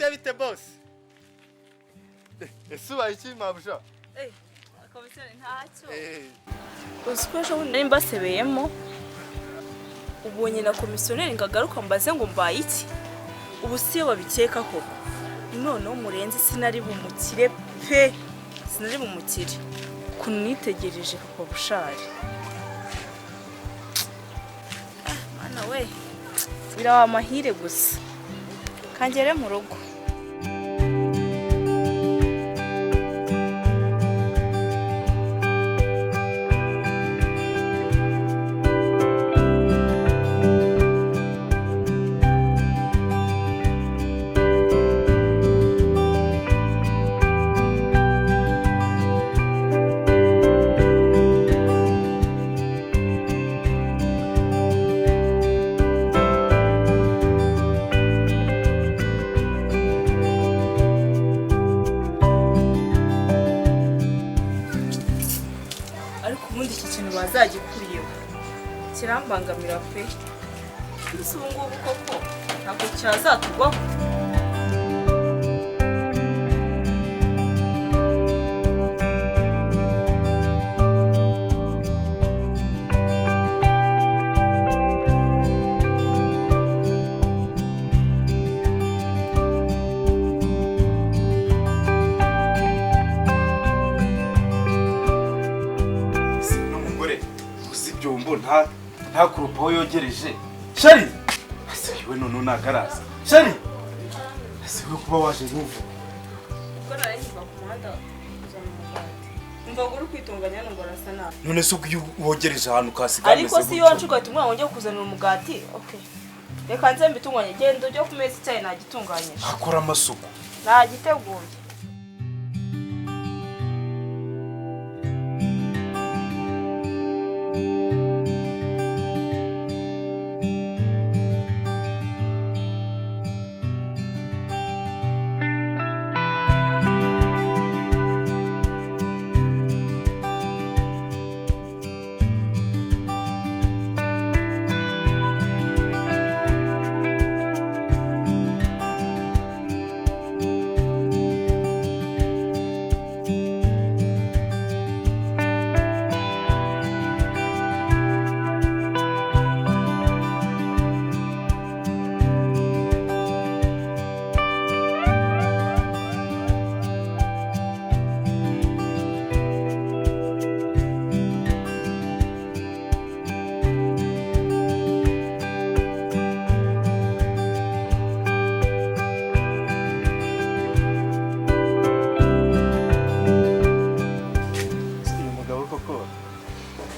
bimeze bite boss? Ese ubaye iki mabusha? Komisiyoni ntacyo. Usikoje ubundi mbasebeyemo. Ubonye na komisiyoneri ngagaruka mbaze ngo mbaye iki? Ubu siyo babikeka koko. Noneho murenzi sinari bumukire pe. Sinari bumukire. Kunitegereje papa bushari. Mana we. Birawa amahire gusa. Kangere mu rugo. Bazagikuriyeho kirambangamira pe ese ubu ngubu koko ntabwo cyazatugwaho nta kurupaho yogereje shari ase we none nagaraza shari ase we kuba waje nkuvu ubwo narengiva ku muhanda uzana umugati umva ngo uri kwitunganya ngo rasa nabi none se wogereje ahantu kasigaye ariko si yo nshuka tumwe ngo njye kuzanira umugati okay reka nze mbitunganye genda ujye ku meza icyayi nagitunganyije akora amasuku nagiteguye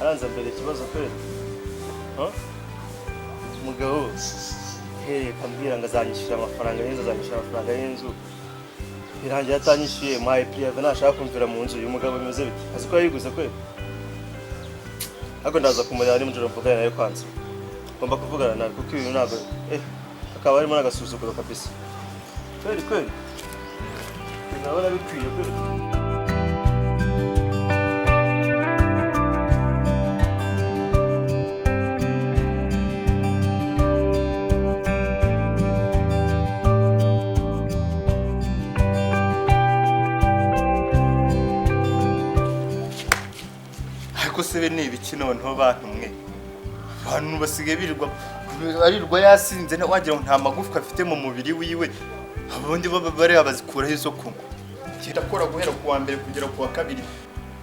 aranza mbere ikibazo kweli umugabo kambwira ngo azanyishyura amafaranga y'inzu birangiye atanyishyuye maye prive nashaka kumvira mu nzu uyu mugabo bimeze bite azi ko yayiguze kweli ariko ndaza kumureba ari mujoro mvugana nayo kwanza ngomba kuvugana nawe kuko ibi ntabwo akaba arimo n'agasuzuguro kabisa kweli nabona bikwiye kweli sebe ni ibiki noneho bantu mwe abantu basigaye birirwa yasinze wagira ngo nta magufwa afite mu mubiri wiwe abundi bari abazikuraho izo kunywa genda kora guhera ku wa mbere kugera ku wa kabiri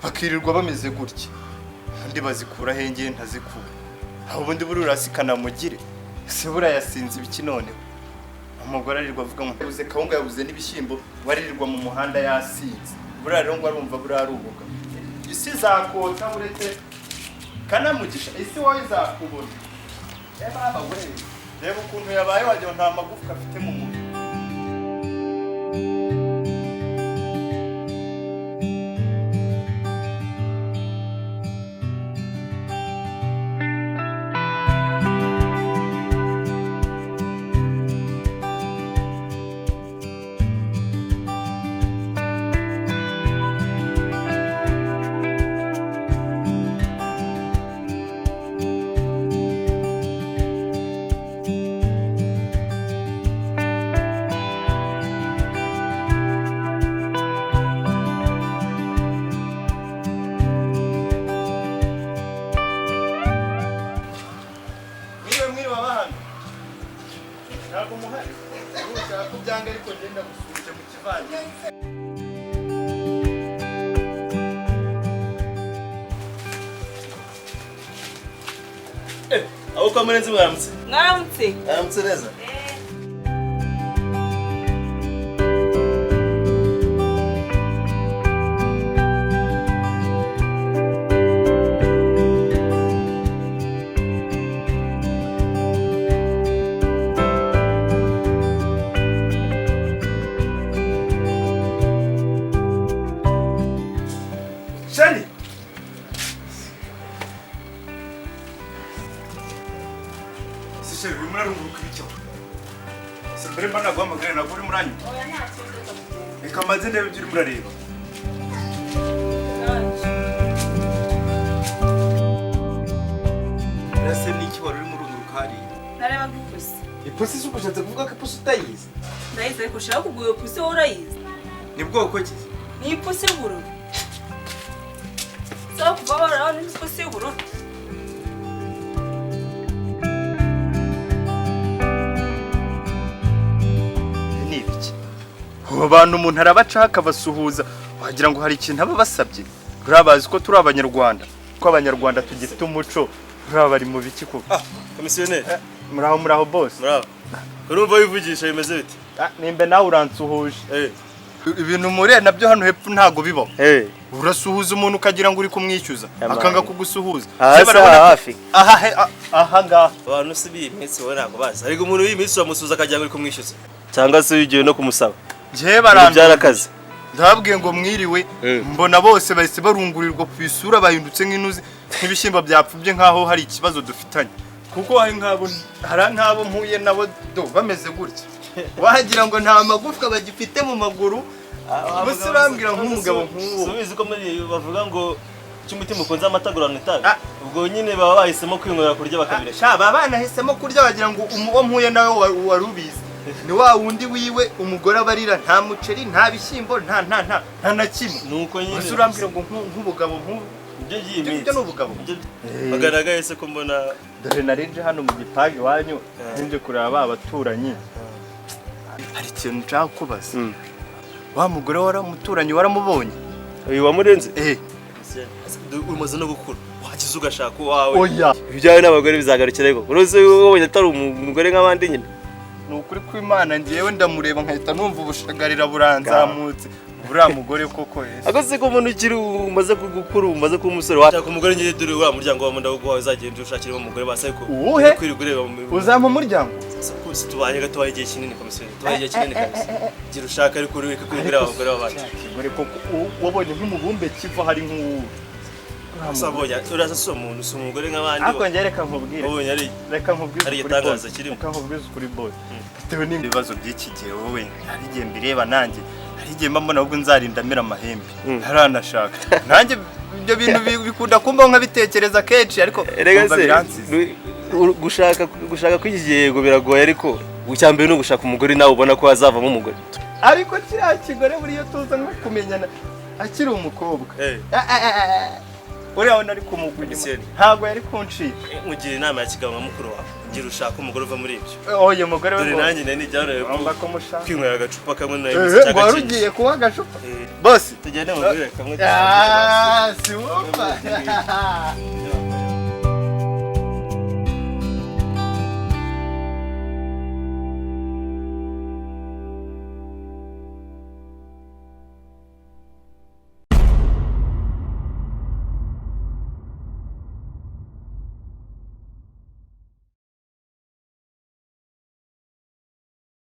bakirirwa bameze gutya undi bazikura henge ntazikura abundi buri urasikana mugire se burayasinze ibiki noneho umugore arirwa avuga ngo uze kawunga yabuze n'ibishyimbo waririrwa mu muhanda yasinze buriya rero ngo arumva buriya arubuga isi zakota uretse kanamugisha isi wowe zakubona baba we reba ukuntu yabaye wagira nta magufwa afite mu mubiri Abo kwa murenzi mwaramutse. Mwaramutse. Mwaramutse neza. Shari! Shari, urimo urarunguruka ibicyo. Mbere mba naguhamagaye ntabwo urimo uranyuma. Oya nta kibazo. Reka mbanze ndebe ibyo urimo urareba. Ese ni iki wari urimo urunguruka hariya? Narebaga ipusi. Ipusi si ukushatse kuvuga ko ipusi utayizi? Ndayizi ariko ushaka kugura iyo pusi wowe urayizi. Ni bwoko ki? Ni ipusi y'ubururu. So kuva warabona ipusi y'ubururu. Ni ibiki? Abo bantu umuntu arabacaho akabasuhuza wagira ngo hari ikintu aba basabye. Urabazi ko turi abanyarwanda, ko abanyarwanda tugifite umuco. Uraba bari mu biki koko? Komisiyoneri. Muraho boss. Muraho. Urumva wivugisha bimeze bite? Nimbe nawe uransuhuje. Ibintu mure nabyo hano hepfo ntago bibaho. Urasuhuza umuntu ukagira ngo uri kumwishyuza akanga kugusuhuza. Hafi. Aha ngaha. Abantu si bimitsi wowe ntago bazi. Ariko umuntu wimitsi wamusuza akagira ngo uri kumwishyuza. Cyangwa se ugiye no kumusaba. Je barandura akazi. Ndabwiye ngo mwiriwe mbona bose bahise barungurirwa ku isura bahindutse nk'inuzi nk'ibishyimbo byapfubye nkaho hari ikibazo dufitanye. Kuko hari nk'abo mpuye nabo bameze gutya. Wagira ngo nta magufwa bagifite mu maguru. Bose urambwira nk'umugabo nk'uwo. Subizi ko muri bavuga ngo cy'umutima ukunze amatagurana itabi. Ubwo nyine baba bahisemo kwinywera kurya bakabireka. Shaba abana hisemo kurya bagira ngo uwo mpuye nawe warubizi. Ni wa wundi wiwe umugore abarira nta muceri nta bishyimbo nta na kimwe. Nuko nyine. Bose urambwira ngo nk'ubugabo nk'ubu. Ibyo ni ubugabo. Bagaragaye se ko mbona dore narinje hano mu gipagi wanyu nje kureba abaturanyi. Hari ikintu nshaka kubaza. Wa mugore waramuturanyi waramubonye? Uyu wamurenze? Umaze no gukura. Wagize ugashaka wawe. Oya. Ibyawe n'abagore bizagarukira rego. Uruzi wabonye atari umugore nk'abandi nyine. Nukuri kw'Imana ngiyewe ndamureba nkahita numva ubushagarira buranzamutse. Buriya mugore koko yese. Akoze ko umuntu ukiri umaze gukura umaze kuba umusore washaka umugore ngiye dore wa muryango wa munda guhawe uzagenda ushakiremo umugore base ko kwirigureba uzama muryango si tubanye gato igihe kinini komisiyoni tubaye igihe kinini kabisa gira ushaka ariko uri kwirigureba abagore babanje kigore koko wabonye nk'umubumbe kiva hari nk'uwo Saboya urasa umuntu si umugore nk'abandi ako nge reka nkubwire ubonye ari reka nkubwire ari igitangaza kirimo reka nkubwire kuri boss bitewe n'ibibazo by'iki gihe wowe hari igihe mbireba nanjye hari igihe mbona ahubwo nzarindamira amahembe ntaranashaka nanjye ibyo bintu bikunda kumbaho nkabitekereza kenshi ariko umva biransize gushaka kw'ikigego biragoye ariko ucyambere no gushaka umugore nawe ubona ko azavamo umugore ariko kiriya kigore buriyo tuza nko kumenyana akiri umukobwa uriya nari kumugurira ntabwo yari kuncika mugira inama ya kigabo nka mukuru wawe ngira ushaka umugore uva muri ibyo oye mugore we dore nanjye nari njyanaye kwinywera agacupa kamwe na ngo warugiye kuba agacupa boss tugende mugurire kamwe si wumva